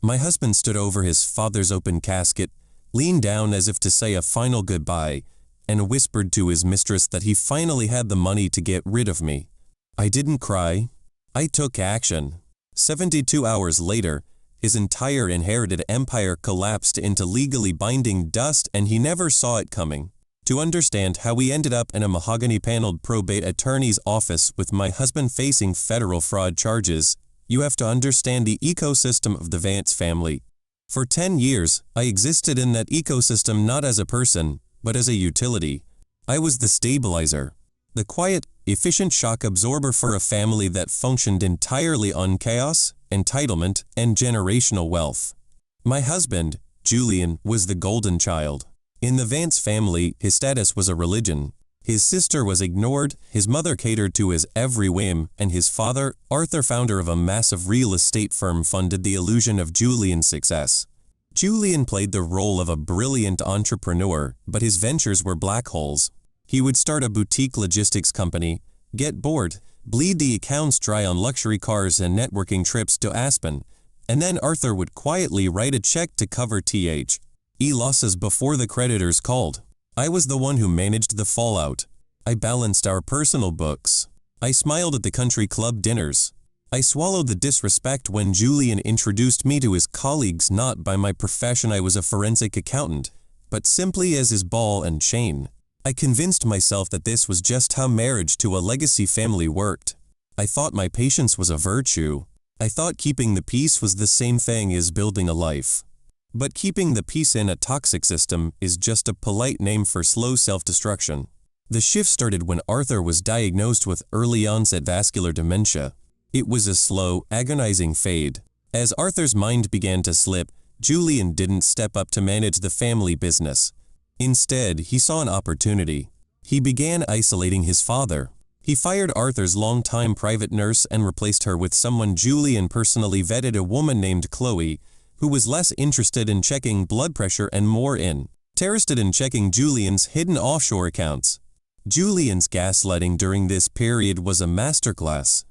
My husband stood over his father's open casket, leaned down as if to say a final goodbye, and whispered to his mistress that he finally had the money to get rid of me. I didn't cry. I took action. 72 hours later, his entire inherited empire collapsed into legally binding dust, and he never saw it coming. To understand how we ended up in a mahogany-paneled probate attorney's office with my husband facing federal fraud charges, you have to understand the ecosystem of the Vance family. For 10 years, I existed in that ecosystem not as a person, but as a utility. I was the stabilizer, the quiet, efficient shock absorber for a family that functioned entirely on chaos, entitlement, and generational wealth. My husband, Julian, was the golden child. In the Vance family, his status was a religion. His sister was ignored, his mother catered to his every whim, and his father, Arthur, founder of a massive real estate firm, funded the illusion of Julian's success. Julian played the role of a brilliant entrepreneur, but his ventures were black holes. He would start a boutique logistics company, get bored, bleed the accounts dry on luxury cars and networking trips to Aspen, and then Arthur would quietly write a check to cover losses before the creditors called. I was the one who managed the fallout. I balanced our personal books. I smiled at the country club dinners. I swallowed the disrespect when Julian introduced me to his colleagues, not by my profession, I was a forensic accountant, but simply as his ball and chain. I convinced myself that this was just how marriage to a legacy family worked. I thought my patience was a virtue. I thought keeping the peace was the same thing as building a life. But keeping the peace in a toxic system is just a polite name for slow self-destruction. The shift started when Arthur was diagnosed with early-onset vascular dementia. It was a slow, agonizing fade. As Arthur's mind began to slip, Julian didn't step up to manage the family business. Instead, he saw an opportunity. He began isolating his father. He fired Arthur's longtime private nurse and replaced her with someone Julian personally vetted, a woman named Chloe, who was less interested in checking blood pressure and more interested in checking Julian's hidden offshore accounts. Julian's gaslighting during this period was a masterclass.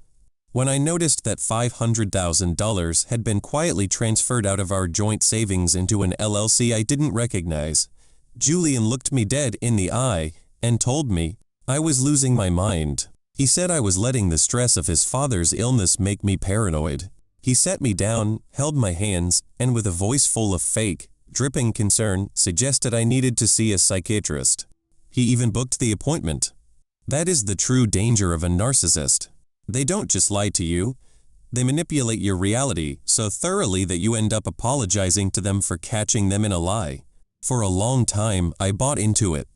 When I noticed that $500,000 had been quietly transferred out of our joint savings into an LLC I didn't recognize, Julian looked me dead in the eye and told me I was losing my mind. He said I was letting the stress of his father's illness make me paranoid. He sat me down, held my hands, and with a voice full of fake, dripping concern, suggested I needed to see a psychiatrist. He even booked the appointment. That is the true danger of a narcissist. They don't just lie to you. They manipulate your reality so thoroughly that you end up apologizing to them for catching them in a lie. For a long time, I bought into it.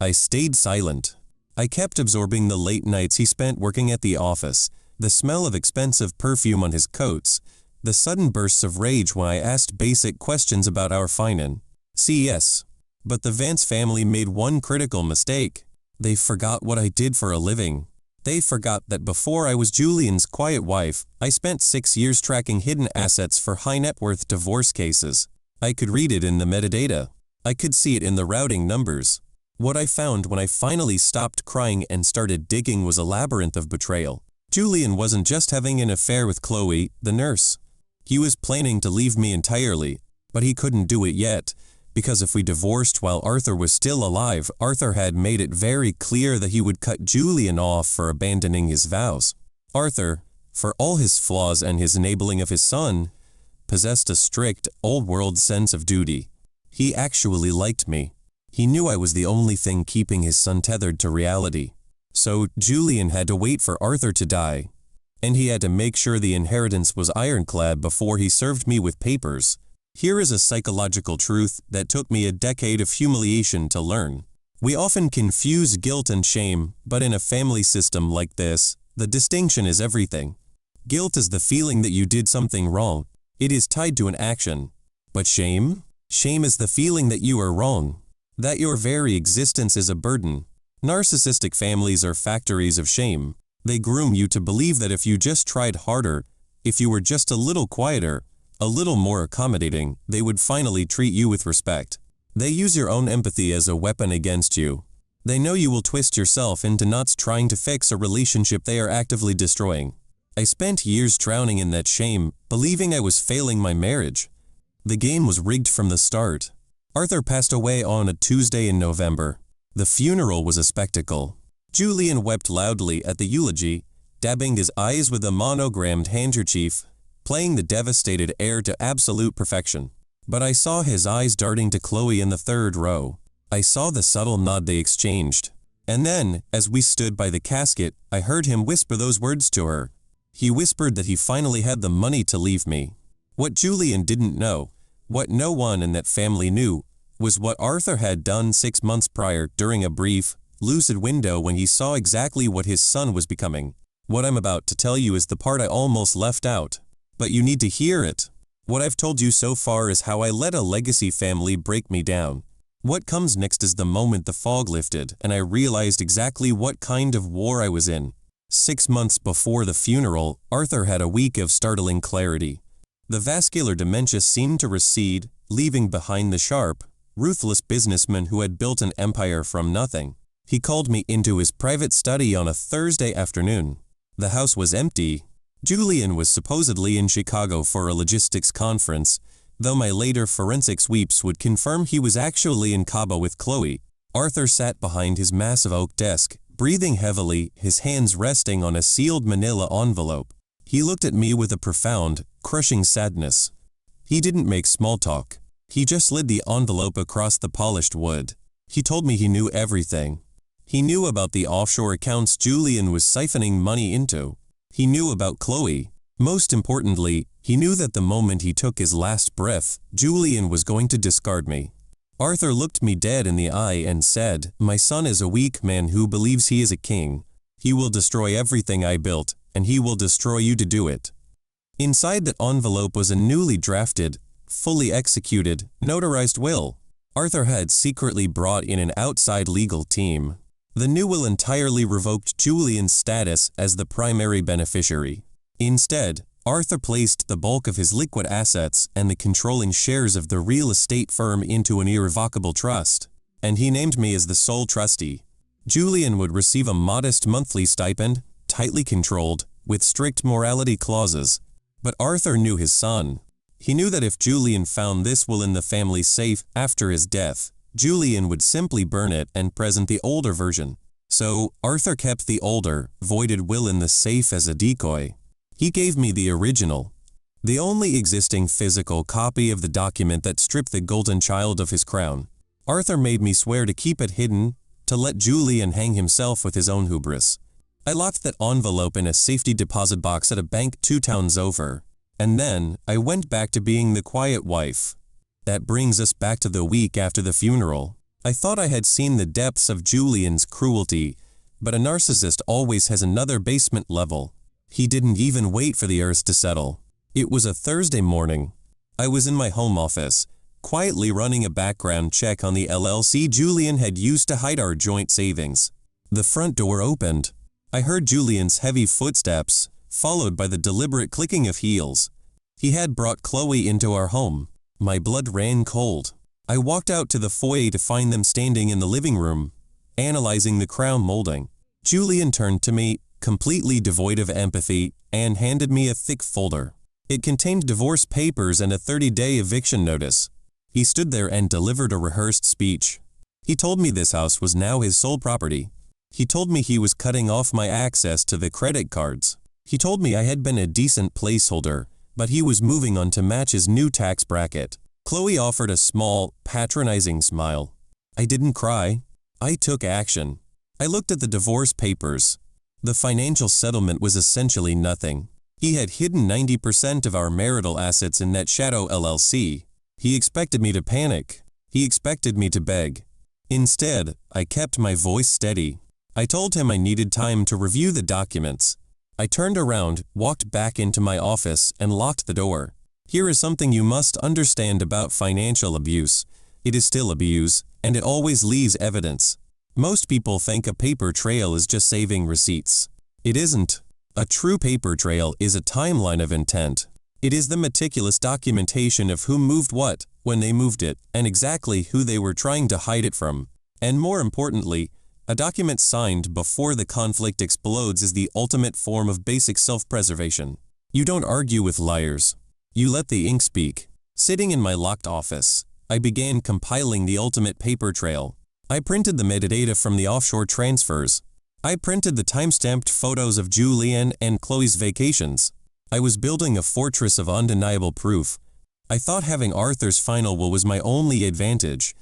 I stayed silent. I kept absorbing the late nights he spent working at the office, the smell of expensive perfume on his coats, the sudden bursts of rage when I asked basic questions about our finances. But the Vance family made one critical mistake. They forgot what I did for a living. They forgot that before I was Julian's quiet wife, I spent 6 years tracking hidden assets for high-net-worth divorce cases. I could read it in the metadata. I could see it in the routing numbers. What I found when I finally stopped crying and started digging was a labyrinth of betrayal. Julian wasn't just having an affair with Chloe, the nurse. He was planning to leave me entirely, but he couldn't do it yet, because if we divorced while Arthur was still alive, Arthur had made it very clear that he would cut Julian off for abandoning his vows. Arthur, for all his flaws and his enabling of his son, possessed a strict, old-world sense of duty. He actually liked me. He knew I was the only thing keeping his son tethered to reality. So Julian had to wait for Arthur to die, and he had to make sure the inheritance was ironclad before he served me with papers. Here is a psychological truth that took me a decade of humiliation to learn. We often confuse guilt and shame, but in a family system like this, the distinction is everything. Guilt is the feeling that you did something wrong. It is tied to an action. But shame? Shame is the feeling that you are wrong, that your very existence is a burden. Narcissistic families are factories of shame. They groom you to believe that if you just tried harder, if you were just a little quieter, a little more accommodating, they would finally treat you with respect. They use your own empathy as a weapon against you. They know you will twist yourself into knots trying to fix a relationship they are actively destroying. I spent years drowning in that shame, believing I was failing my marriage, The game was rigged from the start. Arthur passed away on a Tuesday in November. The funeral was a spectacle. Julian wept loudly at the eulogy, dabbing his eyes with a monogrammed handkerchief, playing the devastated air to absolute perfection. But I saw his eyes darting to Chloe in the third row. I saw the subtle nod they exchanged. And then, as we stood by the casket, I heard him whisper those words to her. He whispered that he finally had the money to leave me. What Julian didn't know, what no one in that family knew, was what Arthur had done 6 months prior during a brief, lucid window when he saw exactly what his son was becoming. What I'm about to tell you is the part I almost left out. But you need to hear it. What I've told you so far is how I let a legacy family break me down. What comes next is the moment the fog lifted and I realized exactly what kind of war I was in. 6 months before the funeral, Arthur had a week of startling clarity. The vascular dementia seemed to recede, leaving behind the sharp, ruthless businessman who had built an empire from nothing. He called me into his private study on a Thursday afternoon. The house was empty. Julian was supposedly in Chicago for a logistics conference, though my later forensic sweeps would confirm he was actually in Cabo with Chloe. Arthur sat behind his massive oak desk, breathing heavily, his hands resting on a sealed manila envelope. He looked at me with a profound, crushing sadness. He didn't make small talk. He just slid the envelope across the polished wood. He told me he knew everything. He knew about the offshore accounts Julian was siphoning money into. He knew about Chloe. Most importantly, he knew that the moment he took his last breath, Julian was going to discard me. Arthur looked me dead in the eye and said, "My son is a weak man who believes he is a king. He will destroy everything I built, and he will destroy you to do it." Inside that envelope was a newly drafted, fully executed, notarized will. Arthur had secretly brought in an outside legal team. The new will entirely revoked Julian's status as the primary beneficiary. Instead, Arthur placed the bulk of his liquid assets and the controlling shares of the real estate firm into an irrevocable trust, and he named me as the sole trustee. Julian would receive a modest monthly stipend, tightly controlled, with strict morality clauses. But Arthur knew his son. He knew that if Julian found this will in the family safe after his death, Julian would simply burn it and present the older version. So, Arthur kept the older, voided will in the safe as a decoy. He gave me the original, the only existing physical copy of the document that stripped the golden child of his crown. Arthur made me swear to keep it hidden, to let Julian hang himself with his own hubris. I locked that envelope in a safety deposit box at a bank 2 towns over, and then I went back to being the quiet wife. That brings us back to the week after the funeral. I thought I had seen the depths of Julian's cruelty, but a narcissist always has another basement level. He didn't even wait for the earth to settle. It was a Thursday morning. I was in my home office, quietly running a background check on the LLC Julian had used to hide our joint savings. The front door opened. I heard Julian's heavy footsteps, followed by the deliberate clicking of heels. He had brought Chloe into our home. My blood ran cold. I walked out to the foyer to find them standing in the living room, analyzing the crown molding. Julian turned to me, completely devoid of empathy, and handed me a thick folder. It contained divorce papers and a 30-day eviction notice. He stood there and delivered a rehearsed speech. He told me this house was now his sole property. He told me he was cutting off my access to the credit cards. He told me I had been a decent placeholder, but he was moving on to match his new tax bracket. Chloe offered a small, patronizing smile. I didn't cry. I took action. I looked at the divorce papers. The financial settlement was essentially nothing. He had hidden 90% of our marital assets in that shadow LLC. He expected me to panic. He expected me to beg. Instead, I kept my voice steady. I told him I needed time to review the documents. I turned around, walked back into my office, and locked the door. Here is something you must understand about financial abuse. It is still abuse, and it always leaves evidence. Most people think a paper trail is just saving receipts. It isn't. A true paper trail is a timeline of intent. It is the meticulous documentation of who moved what, when they moved it, and exactly who they were trying to hide it from. And more importantly, a document signed before the conflict explodes is the ultimate form of basic self-preservation. You don't argue with liars. You let the ink speak. Sitting in my locked office, I began compiling the ultimate paper trail. I printed the metadata from the offshore transfers. I printed the time-stamped photos of Julian and Chloe's vacations. I was building a fortress of undeniable proof. I thought having Arthur's final will was my only advantage,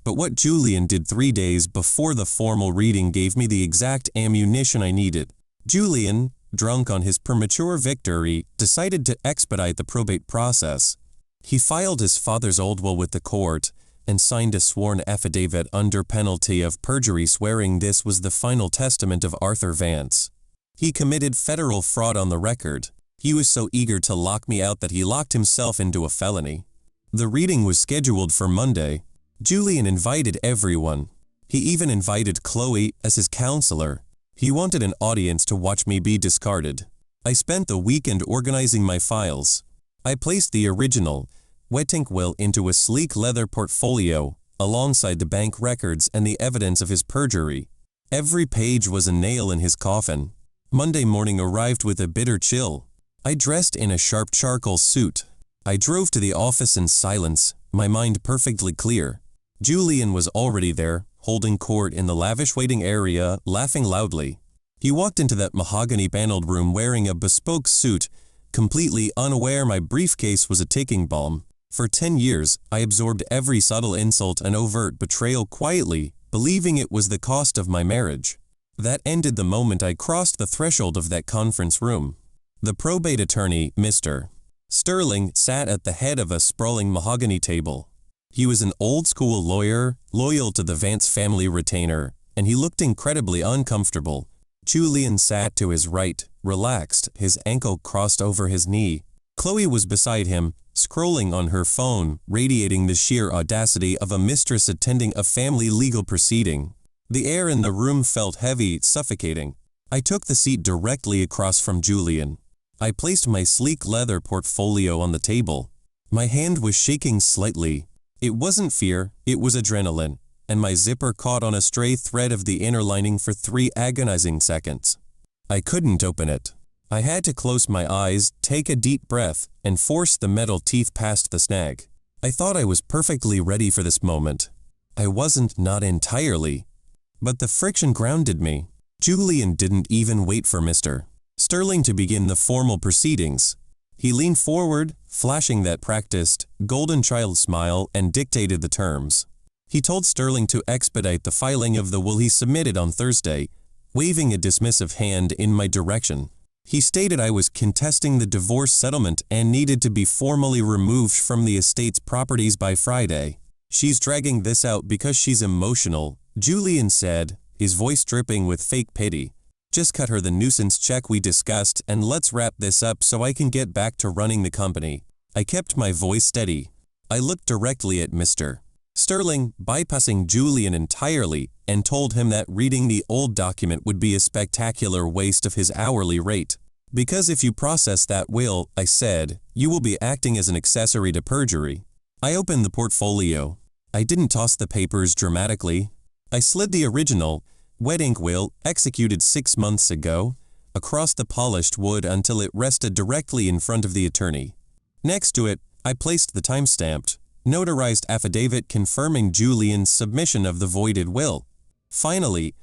but what Julian did 3 days before the formal reading gave me the exact ammunition I needed. Julian, drunk on his premature victory, decided to expedite the probate process. He filed his father's old will with the court and signed a sworn affidavit under penalty of perjury swearing this was the final testament of Arthur Vance. He committed federal fraud on the record. He was so eager to lock me out that he locked himself into a felony. The reading was scheduled for Monday. Julian invited everyone. He even invited Chloe as his counselor. He wanted an audience to watch me be discarded. I spent the weekend organizing my files. I placed the original, wet ink will into a sleek leather portfolio, alongside the bank records and the evidence of his perjury. Every page was a nail in his coffin. Monday morning arrived with a bitter chill. I dressed in a sharp charcoal suit. I drove to the office in silence, my mind perfectly clear. Julian was already there, holding court in the lavish waiting area, laughing loudly. He walked into that mahogany-paneled room wearing a bespoke suit, completely unaware my briefcase was a ticking bomb. For 10 years, I absorbed every subtle insult and overt betrayal quietly, believing it was the cost of my marriage. That ended the moment I crossed the threshold of that conference room. The probate attorney, Mr. Sterling, sat at the head of a sprawling mahogany table. He was an old-school lawyer, loyal to the Vance family retainer, and he looked incredibly uncomfortable. Julian sat to his right, relaxed, his ankle crossed over his knee. Chloe was beside him, scrolling on her phone, radiating the sheer audacity of a mistress attending a family legal proceeding. The air in the room felt heavy, suffocating. I took the seat directly across from Julian. I placed my sleek leather portfolio on the table. My hand was shaking slightly. It wasn't fear, it was adrenaline, and my zipper caught on a stray thread of the inner lining for 3 agonizing seconds. I couldn't open it. I had to close my eyes, take a deep breath, and force the metal teeth past the snag. I thought I was perfectly ready for this moment. I wasn't, not entirely. But the friction grounded me. Julian didn't even wait for Mr. Sterling to begin the formal proceedings. He leaned forward, flashing that practiced, golden child smile, and dictated the terms. He told Sterling to expedite the filing of the will he submitted on Thursday, waving a dismissive hand in my direction. He stated I was contesting the divorce settlement and needed to be formally removed from the estate's properties by Friday. "She's dragging this out because she's emotional," Julian said, his voice dripping with fake pity. "Just cut her the nuisance check we discussed and let's wrap this up so I can get back to running the company." I kept my voice steady. I looked directly at Mr. Sterling, bypassing Julian entirely, and told him that reading the old document would be a spectacular waste of his hourly rate. "Because if you process that will," I said, "you will be acting as an accessory to perjury." I opened the portfolio. I didn't toss the papers dramatically. I slid the original, wet ink will, executed 6 months ago, across the polished wood until it rested directly in front of the attorney. Next to it, I placed the time-stamped, notarized affidavit confirming Julian's submission of the voided will. Finally,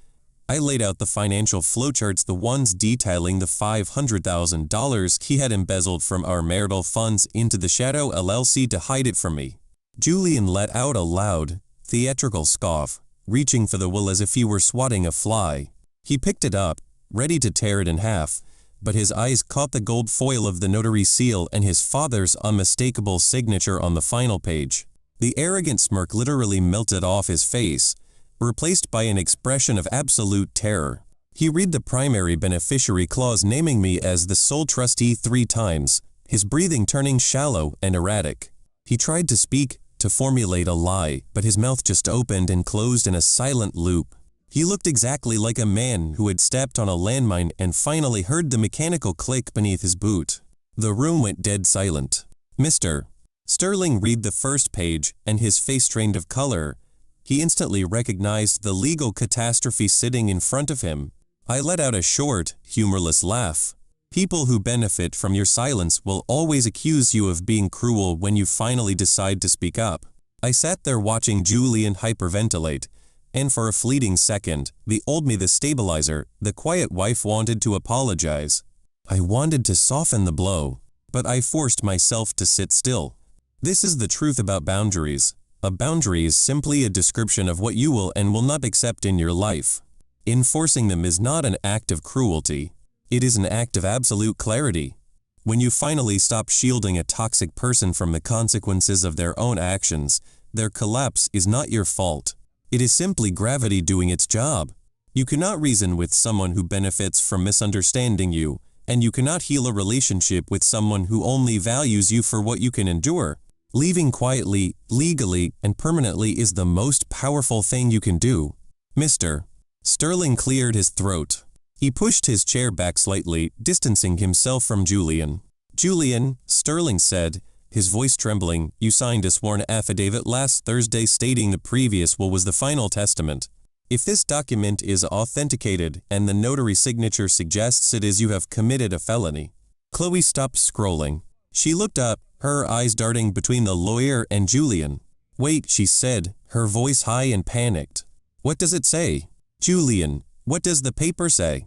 I laid out the financial flowcharts, the ones detailing the $500,000 he had embezzled from our marital funds into the Shadow LLC to hide it from me. Julian let out a loud, theatrical scoff, reaching for the will as if he were swatting a fly. He picked it up, ready to tear it in half, but his eyes caught the gold foil of the notary seal and his father's unmistakable signature on the final page. The arrogant smirk literally melted off his face, replaced by an expression of absolute terror. He read the primary beneficiary clause naming me as the sole trustee 3 times, his breathing turning shallow and erratic. He tried to speak, to formulate a lie, but his mouth just opened and closed in a silent loop. He looked exactly like a man who had stepped on a landmine and finally heard the mechanical click beneath his boot. The room went dead silent. Mr. Sterling read the first page, and his face drained of color. He instantly recognized the legal catastrophe sitting in front of him. I let out a short, humorless laugh. People who benefit from your silence will always accuse you of being cruel when you finally decide to speak up. I sat there watching Julian hyperventilate, and for a fleeting second, the old me, the stabilizer, the quiet wife, wanted to apologize. I wanted to soften the blow, but I forced myself to sit still. This is the truth about boundaries. A boundary is simply a description of what you will and will not accept in your life. Enforcing them is not an act of cruelty. It is an act of absolute clarity. When you finally stop shielding a toxic person from the consequences of their own actions, their collapse is not your fault. It is simply gravity doing its job. You cannot reason with someone who benefits from misunderstanding you, and you cannot heal a relationship with someone who only values you for what you can endure. Leaving quietly, legally, and permanently is the most powerful thing you can do. Mr. Sterling cleared his throat. He pushed his chair back slightly, distancing himself from Julian. Julian, Sterling said, his voice trembling, you signed a sworn affidavit last Thursday stating the previous will was the final testament. If this document is authenticated and the notary signature suggests it is, you have committed a felony. Chloe stopped scrolling. She looked up, her eyes darting between the lawyer and Julian. Wait, she said, her voice high and panicked. What does it say? Julian, what does the paper say?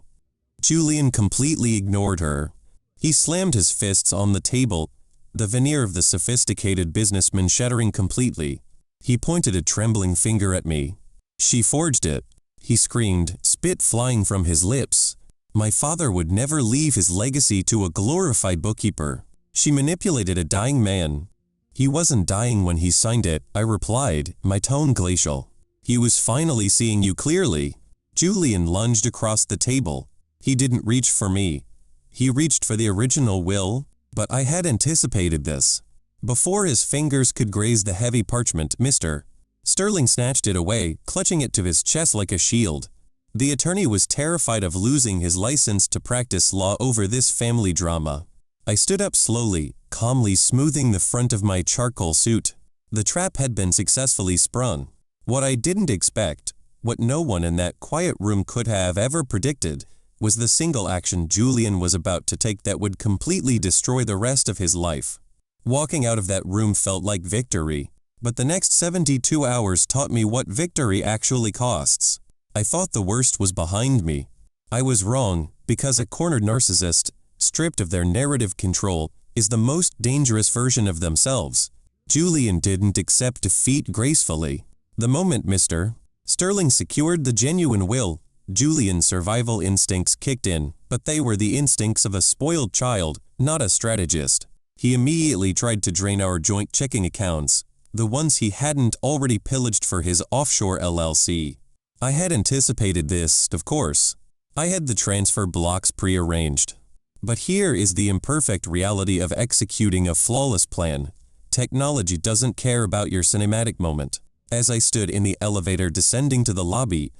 Julian completely ignored her. He slammed his fists on the table, the veneer of the sophisticated businessman shattering completely. He pointed a trembling finger at me. She forged it. He screamed, spit flying from his lips. My father would never leave his legacy to a glorified bookkeeper. She manipulated a dying man. He wasn't dying when he signed it, I replied, my tone glacial. He was finally seeing you clearly. Julian lunged across the table. He didn't reach for me. He reached for the original will, but I had anticipated this. Before his fingers could graze the heavy parchment, Mr. Sterling snatched it away, clutching it to his chest like a shield. The attorney was terrified of losing his license to practice law over this family drama. I stood up slowly, calmly smoothing the front of my charcoal suit. The trap had been successfully sprung. What I didn't expect, what no one in that quiet room could have ever predicted, was the single action Julian was about to take that would completely destroy the rest of his life. Walking out of that room felt like victory, but the next 72 hours taught me what victory actually costs. I thought the worst was behind me. I was wrong, because a cornered narcissist, stripped of their narrative control, is the most dangerous version of themselves. Julian didn't accept defeat gracefully. The moment Mr. Sterling secured the genuine will, Julian's survival instincts kicked in, but they were the instincts of a spoiled child, not a strategist. He immediately tried to drain our joint checking accounts, the ones he hadn't already pillaged for his offshore LLC. I had anticipated this, of course. I had the transfer blocks pre-arranged. But here is the imperfect reality of executing a flawless plan. Technology doesn't care about your cinematic moment. As I stood in the elevator descending to the lobby,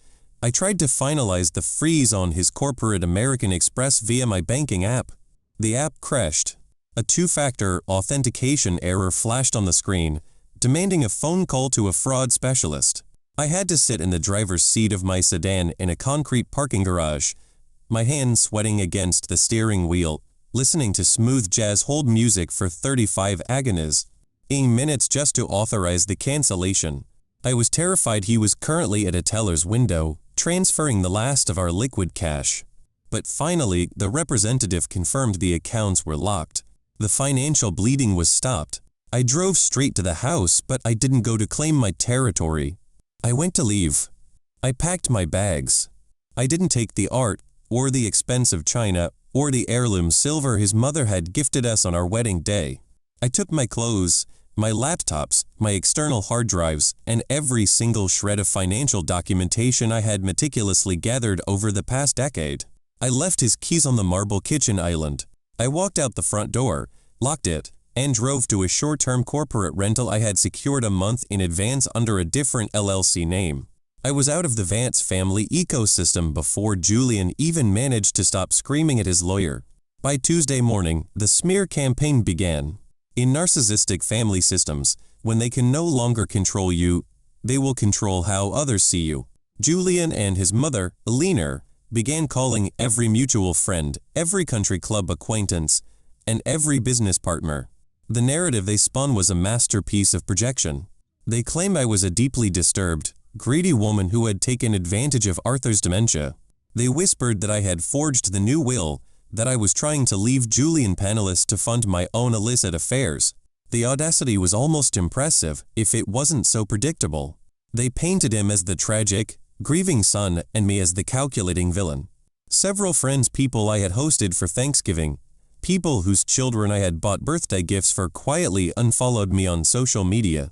I tried to finalize the freeze on his corporate American Express via my banking app. The app crashed. A two-factor authentication error flashed on the screen, demanding a phone call to a fraud specialist. I had to sit in the driver's seat of my sedan in a concrete parking garage, my hands sweating against the steering wheel, listening to smooth jazz hold music for 35 agonies, minutes just to authorize the cancellation. I was terrified he was currently at a teller's window, transferring the last of our liquid cash. But finally, the representative confirmed the accounts were locked. The financial bleeding was stopped. I drove straight to the house, but I didn't go to claim my territory. I went to leave. I packed my bags. I didn't take the art, or the expensive china, or the heirloom silver his mother had gifted us on our wedding day. I took my clothes, my laptops, my external hard drives, and every single shred of financial documentation I had meticulously gathered over the past decade. I left his keys on the marble kitchen island. I walked out the front door, locked it, and drove to a short-term corporate rental I had secured a month in advance under a different LLC name. I was out of the Vance family ecosystem before Julian even managed to stop screaming at his lawyer. By Tuesday morning, the smear campaign began. In narcissistic family systems, when they can no longer control you, they will control how others see you. Julian and his mother, Eleanor, began calling every mutual friend, every country club acquaintance, and every business partner. The narrative they spun was a masterpiece of projection. They claimed I was a deeply disturbed, greedy woman who had taken advantage of Arthur's dementia. They whispered that I had forged the new will, that I was trying to leave Julian penniless to fund my own illicit affairs. The audacity was almost impressive if it wasn't so predictable. They painted him as the tragic, grieving son and me as the calculating villain. Several friends, people I had hosted for Thanksgiving, people whose children I had bought birthday gifts for, quietly unfollowed me on social media.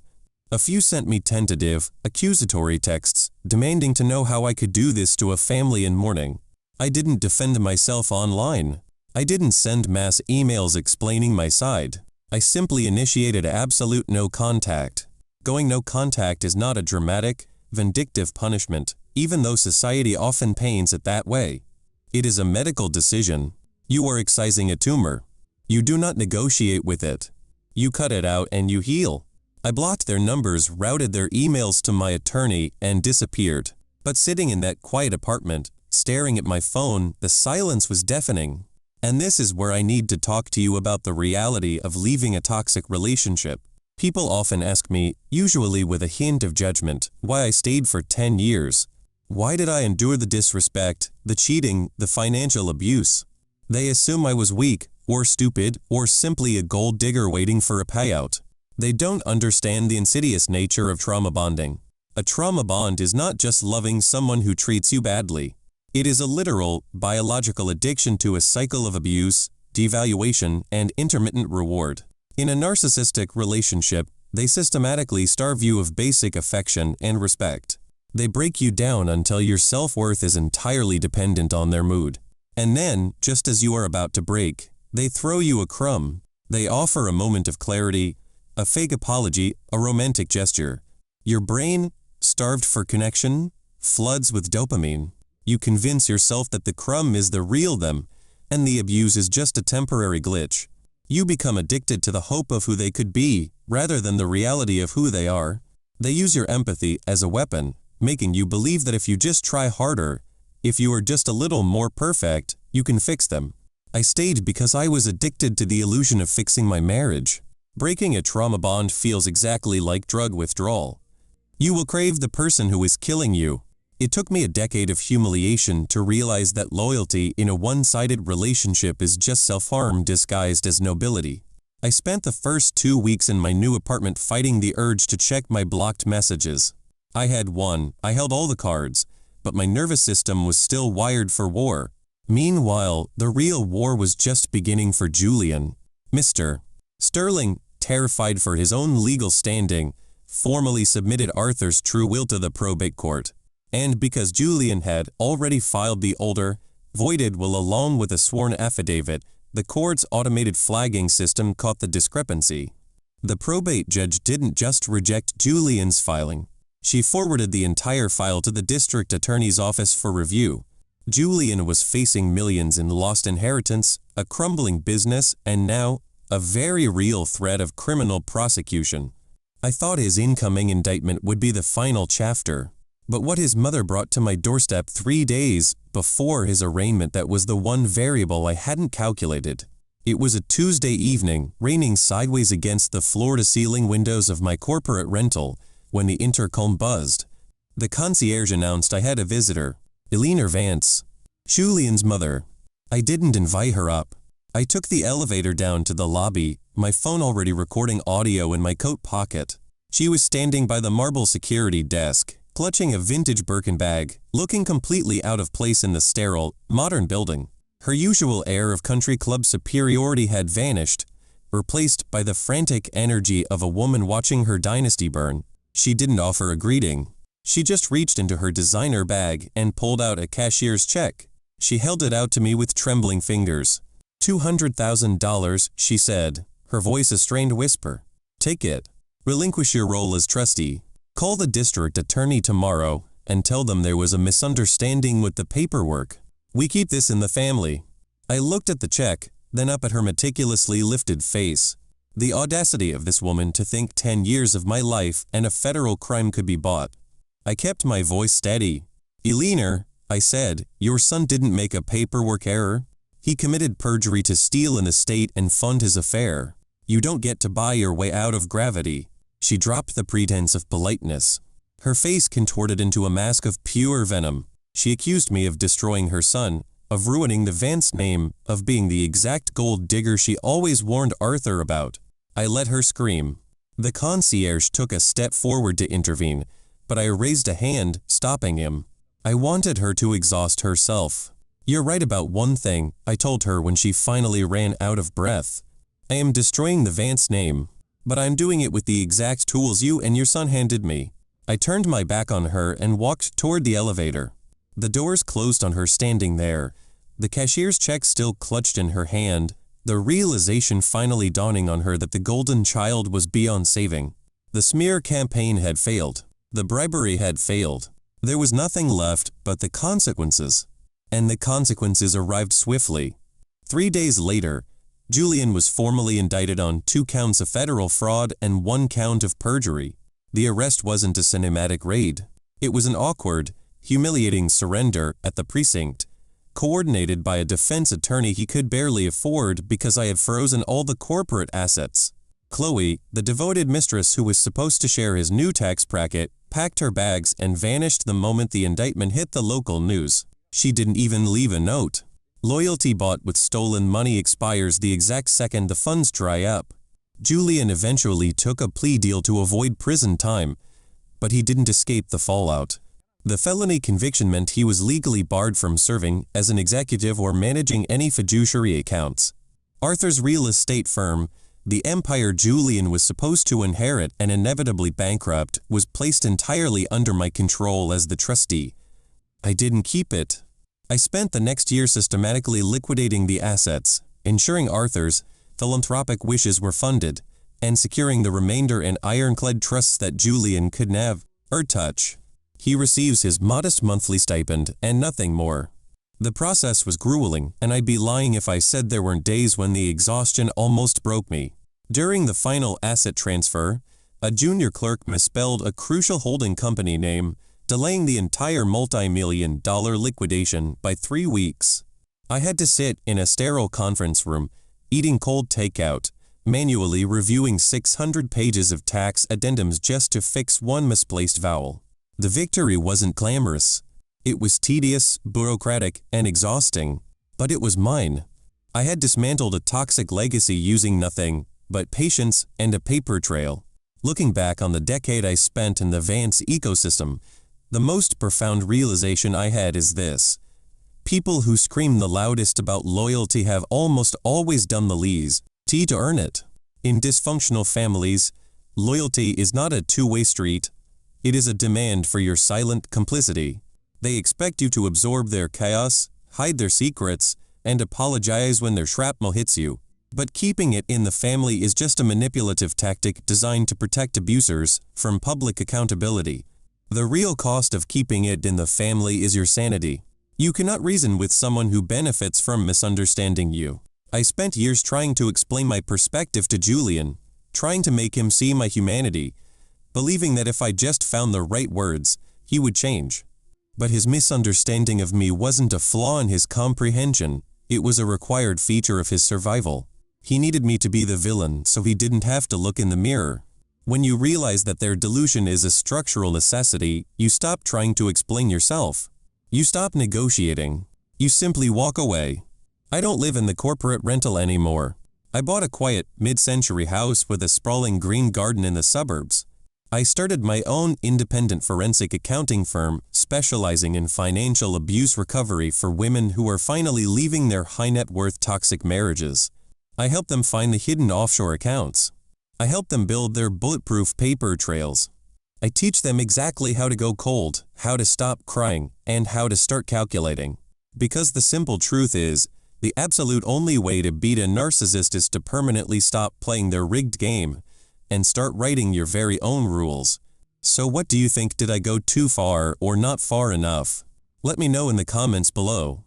A few sent me tentative, accusatory texts, demanding to know how I could do this to a family in mourning. I didn't defend myself online. I didn't send mass emails explaining my side. I simply initiated absolute no contact. Going no contact is not a dramatic, vindictive punishment, even though society often paints it that way. It is a medical decision. You are excising a tumor. You do not negotiate with it. You cut it out and you heal. I blocked their numbers, routed their emails to my attorney, and disappeared. But sitting in that quiet apartment, staring at my phone, the silence was deafening. And this is where I need to talk to you about the reality of leaving a toxic relationship. People often ask me, usually with a hint of judgment, why I stayed for 10 years. Why did I endure the disrespect, the cheating, the financial abuse? They assume I was weak, or stupid, or simply a gold digger waiting for a payout. They don't understand the insidious nature of trauma bonding. A trauma bond is not just loving someone who treats you badly. It is a literal, biological addiction to a cycle of abuse, devaluation, and intermittent reward. In a narcissistic relationship, they systematically starve you of basic affection and respect. They break you down until your self-worth is entirely dependent on their mood. And then, just as you are about to break, they throw you a crumb. They offer a moment of clarity, a fake apology, a romantic gesture. Your brain, starved for connection, floods with dopamine. You convince yourself that the crumb is the real them, and the abuse is just a temporary glitch. You become addicted to the hope of who they could be, rather than the reality of who they are. They use your empathy as a weapon, making you believe that if you just try harder, if you are just a little more perfect, you can fix them. I stayed because I was addicted to the illusion of fixing my marriage. Breaking a trauma bond feels exactly like drug withdrawal. You will crave the person who is killing you. It took me a decade of humiliation to realize that loyalty in a one-sided relationship is just self-harm disguised as nobility. I spent the first 2 weeks in my new apartment fighting the urge to check my blocked messages. I had won, I held all the cards, but my nervous system was still wired for war. Meanwhile, the real war was just beginning for Julian. Mr. Sterling, terrified for his own legal standing, formally submitted Arthur's true will to the probate court. And because Julian had already filed the older, voided will along with a sworn affidavit, the court's automated flagging system caught the discrepancy. The probate judge didn't just reject Julian's filing. She forwarded the entire file to the district attorney's office for review. Julian was facing millions in lost inheritance, a crumbling business, and now, a very real threat of criminal prosecution. I thought his incoming indictment would be the final chapter. But what his mother brought to my doorstep 3 days before his arraignment, that was the one variable I hadn't calculated. It was a Tuesday evening, raining sideways against the floor-to-ceiling windows of my corporate rental, when the intercom buzzed. The concierge announced I had a visitor, Eleanor Vance, Julian's mother. I didn't invite her up. I took the elevator down to the lobby, my phone already recording audio in my coat pocket. She was standing by the marble security desk, clutching a vintage Birkin bag, looking completely out of place in the sterile, modern building. Her usual air of country club superiority had vanished, replaced by the frantic energy of a woman watching her dynasty burn. She didn't offer a greeting. She just reached into her designer bag and pulled out a cashier's check. She held it out to me with trembling fingers. $200,000, she said, her voice a strained whisper. Take it. Relinquish your role as trustee. Call the district attorney tomorrow and tell them there was a misunderstanding with the paperwork. We keep this in the family. I looked at the check, then up at her meticulously lifted face. The audacity of this woman to think 10 years of my life and a federal crime could be bought. I kept my voice steady. Eleanor, I said, "Your son didn't make a paperwork error. He committed perjury to steal an estate and fund his affair. You don't get to buy your way out of gravity." She dropped the pretense of politeness. Her face contorted into a mask of pure venom. She accused me of destroying her son, of ruining the Vance name, of being the exact gold digger she always warned Arthur about. I let her scream. The concierge took a step forward to intervene, but I raised a hand, stopping him. I wanted her to exhaust herself. "You're right about one thing," I told her when she finally ran out of breath. "I am destroying the Vance name, but I'm doing it with the exact tools you and your son handed me." I turned my back on her and walked toward the elevator. The doors closed on her standing there, the cashier's check still clutched in her hand, the realization finally dawning on her that the golden child was beyond saving. The smear campaign had failed. The bribery had failed. There was nothing left but the consequences. And the consequences arrived swiftly. 3 days later, Julian was formally indicted on 2 counts of federal fraud and 1 count of perjury. The arrest wasn't a cinematic raid. It was an awkward, humiliating surrender at the precinct, coordinated by a defense attorney he could barely afford because I had frozen all the corporate assets. Chloe, the devoted mistress who was supposed to share his new tax bracket, packed her bags and vanished the moment the indictment hit the local news. She didn't even leave a note. Loyalty bought with stolen money expires the exact second the funds dry up. Julian eventually took a plea deal to avoid prison time, but he didn't escape the fallout. The felony conviction meant he was legally barred from serving as an executive or managing any fiduciary accounts. Arthur's real estate firm, the empire Julian was supposed to inherit and inevitably bankrupt, was placed entirely under my control as the trustee. I didn't keep it. I spent the next year systematically liquidating the assets, ensuring Arthur's philanthropic wishes were funded, and securing the remainder in ironclad trusts that Julian could never touch. He receives his modest monthly stipend and nothing more. The process was grueling, and I'd be lying if I said there weren't days when the exhaustion almost broke me. During the final asset transfer, a junior clerk misspelled a crucial holding company name, delaying the entire multi-million-dollar liquidation by 3 weeks. I had to sit in a sterile conference room, eating cold takeout, manually reviewing 600 pages of tax addendums just to fix one misplaced vowel. The victory wasn't glamorous. It was tedious, bureaucratic, and exhausting, but it was mine. I had dismantled a toxic legacy using nothing but patience and a paper trail. Looking back on the decade I spent in the Vance ecosystem, the most profound realization I had is this: people who scream the loudest about loyalty have almost always done the least to earn it. In dysfunctional families, loyalty is not a two-way street. It is a demand for your silent complicity. They expect you to absorb their chaos, hide their secrets, and apologize when their shrapnel hits you. But keeping it in the family is just a manipulative tactic designed to protect abusers from public accountability. The real cost of keeping it in the family is your sanity. You cannot reason with someone who benefits from misunderstanding you. I spent years trying to explain my perspective to Julian, trying to make him see my humanity, believing that if I just found the right words, he would change. But his misunderstanding of me wasn't a flaw in his comprehension, it was a required feature of his survival. He needed me to be the villain so he didn't have to look in the mirror. When you realize that their delusion is a structural necessity, you stop trying to explain yourself. You stop negotiating. You simply walk away. I don't live in the corporate rental anymore. I bought a quiet, mid-century house with a sprawling green garden in the suburbs. I started my own independent forensic accounting firm specializing in financial abuse recovery for women who are finally leaving their high-net-worth toxic marriages. I help them find the hidden offshore accounts. I help them build their bulletproof paper trails. I teach them exactly how to go cold, how to stop crying, and how to start calculating. Because the simple truth is, the absolute only way to beat a narcissist is to permanently stop playing their rigged game and start writing your very own rules. So what do you think? Did I go too far or not far enough? Let me know in the comments below.